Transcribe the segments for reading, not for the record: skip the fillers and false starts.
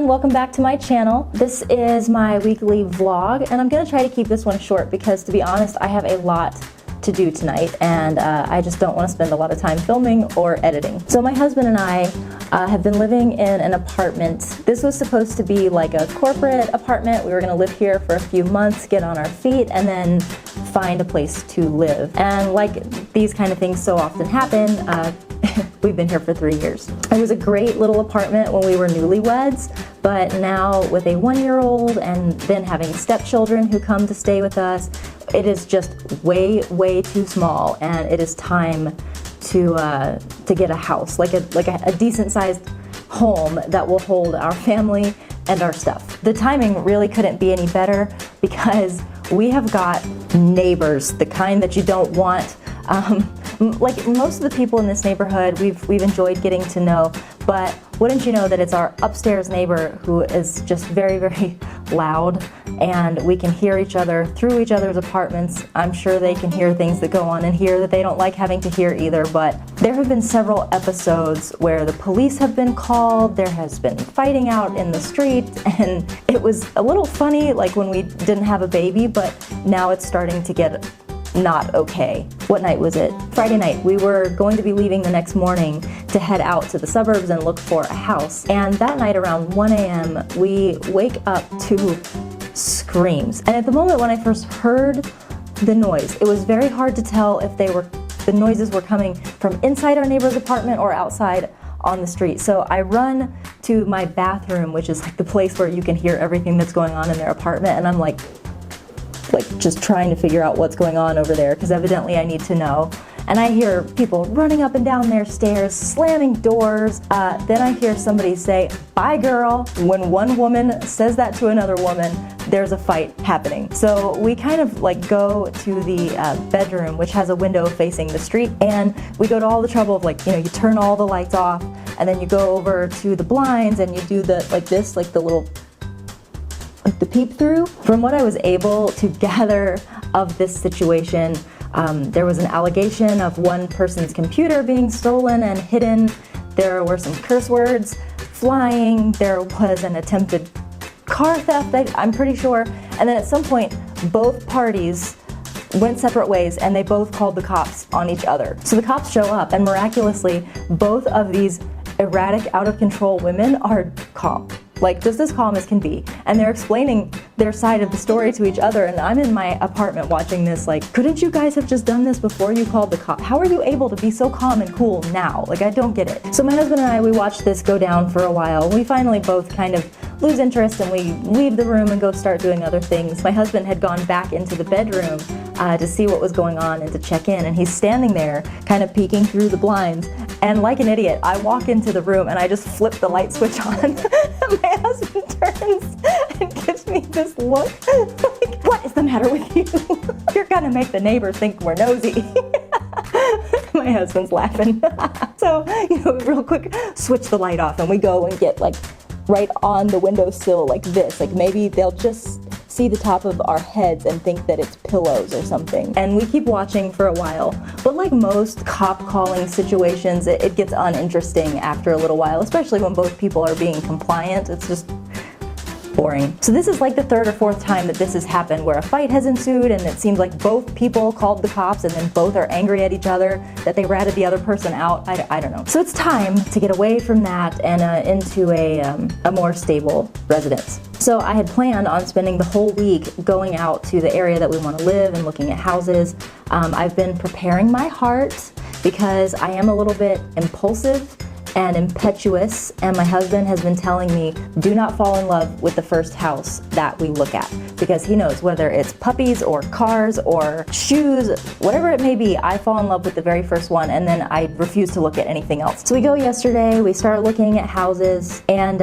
everyone, welcome back to my channel. This is my weekly vlog and I'm gonna try to keep this one short because, to be honest, I have a lot to do tonight and I just don't want to spend a lot of time filming or editing. So my husband and I have been living in an apartment. This was supposed to be like a corporate apartment. We were going to live here for a few months, get on our feet, and then find a place to live. And like these kind of things so often happen, we've been here for 3 years. It was a great little apartment when we were newlyweds, but now with a 1-year-old and then having stepchildren who come to stay with us, it is just way too small, and it is time to get a house, like a decent sized home that will hold our family and our stuff. The timing really couldn't be any better because we have got neighbors, the kind that you don't want. Like most of the people in this neighborhood, we've enjoyed getting to know, but wouldn't you know that it's our upstairs neighbor who is just very loud, and we can hear each other through each other's apartments. I'm sure they can hear things that go on in here that they don't like having to hear either, but there have been several episodes where the police have been called, there has been fighting out in the street, and it was a little funny like when we didn't have a baby, but now it's starting to get not okay. What night was it? Friday night. We were going to be leaving the next morning to head out to the suburbs and look for a house. And that night around 1 a.m. we wake up to screams. And at the moment when I first heard the noise, it was very hard to tell if the noises were coming from inside our neighbor's apartment or outside on the street. So I run to my bathroom, which is like the place where you can hear everything that's going on in their apartment, and I'm like just trying to figure out what's going on over there because evidently I need to know. And I hear people running up and down their stairs, slamming doors. Then I hear somebody say, "Bye girl." When one woman says that to another woman, there's a fight happening. So we kind of like go to the bedroom, which has a window facing the street, and we go to all the trouble of you turn all the lights off, and then you go over to the blinds and you do the the peep through. From what I was able to gather of this situation, there was an allegation of one person's computer being stolen and hidden. There were some curse words flying. There was an attempted car theft, I'm pretty sure. And then at some point, both parties went separate ways and they both called the cops on each other. So the cops show up, and miraculously, both of these erratic, out of control women are calm. Like just as calm as can be, and they're explaining their side of the story to each other, and I'm in my apartment watching this like, couldn't you guys have just done this before you called the cop? How are you able to be so calm and cool now? Like, I don't get it. So my husband and I, we watched this go down for a while. We finally both kind of lose interest and we leave the room and go start doing other things. My husband had gone back into the bedroom to see what was going on and to check in, and he's standing there kind of peeking through the blinds, and like an idiot, I walk into the room and I just flip the light switch on. My husband turns and gives me this look like, what is the matter with you? You're gonna make the neighbors think we're nosy. My husband's laughing. So, real quick, switch the light off and we go and get like right on the windowsill like this. Like maybe they'll just see the top of our heads and think that it's pillows or something. And we keep watching for a while. But like most cop calling situations, it gets uninteresting after a little while, especially when both people are being compliant. It's just boring. So this is like the third or fourth time that this has happened, where a fight has ensued and it seems like both people called the cops and then both are angry at each other that they ratted the other person out. I don't know. So it's time to get away from that and into a more stable residence. So I had planned on spending the whole week going out to the area that we want to live and looking at houses. I've been preparing my heart because I am a little bit impulsive and impetuous, and my husband has been telling me, do not fall in love with the first house that we look at, because he knows whether it's puppies or cars or shoes, whatever it may be, I fall in love with the very first one and then I refuse to look at anything else. So we go yesterday, we start looking at houses, and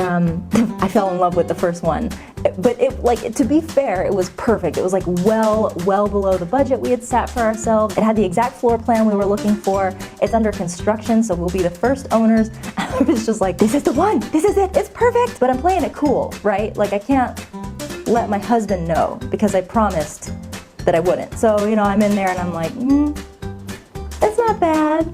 I fell in love with the first one. But to be fair, it was perfect. It was like well below the budget we had set for ourselves. It had the exact floor plan we were looking for. It's under construction, so we'll be the first owners. I was just like, this is the one, this is it, it's perfect. But I'm playing it cool, right? Like I can't let my husband know because I promised that I wouldn't. So, I'm in there and I'm like, it's not bad.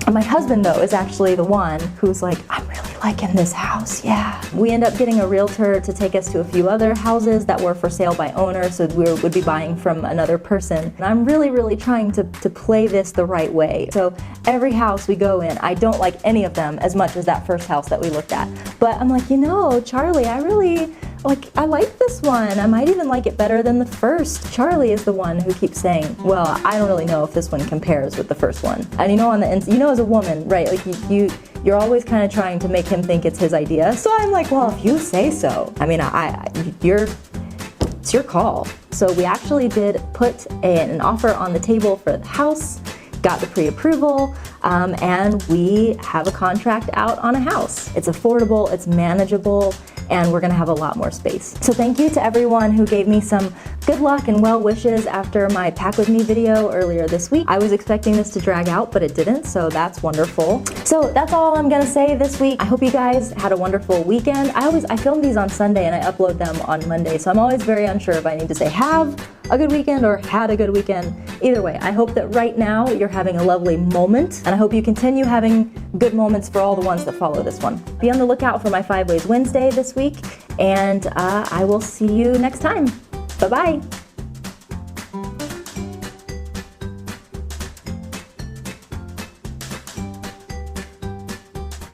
And my husband though is actually the one who's like, I'm really liking this house, yeah. We end up getting a realtor to take us to a few other houses that were for sale by owner, so we would be buying from another person. And I'm really, really trying to play this the right way. So every house we go in, I don't like any of them as much as that first house that we looked at. But I'm like, you know, Charlie, I like this one. I might even like it better than the first. Charlie is the one who keeps saying, well, I don't really know if this one compares with the first one. And you know, as a woman, right, like you're always kind of trying to make him think it's his idea. So I'm like, well, if you say so. I mean, it's your call. So we actually did put an offer on the table for the house, got the pre-approval, and we have a contract out on a house. It's affordable, it's manageable, and we're gonna have a lot more space. So thank you to everyone who gave me some good luck and well wishes after my Pack With Me video earlier this week. I was expecting this to drag out, but it didn't, so that's wonderful. So that's all I'm gonna say this week. I hope you guys had a wonderful weekend. I film these on Sunday and I upload them on Monday, so I'm always very unsure if I need to say have a good weekend or had a good weekend. Either way, I hope that right now you're having a lovely moment, and I hope you continue having good moments for all the ones that follow this one. Be on the lookout for my 5 Ways Wednesday this week, and I will see you next time. Bye-bye.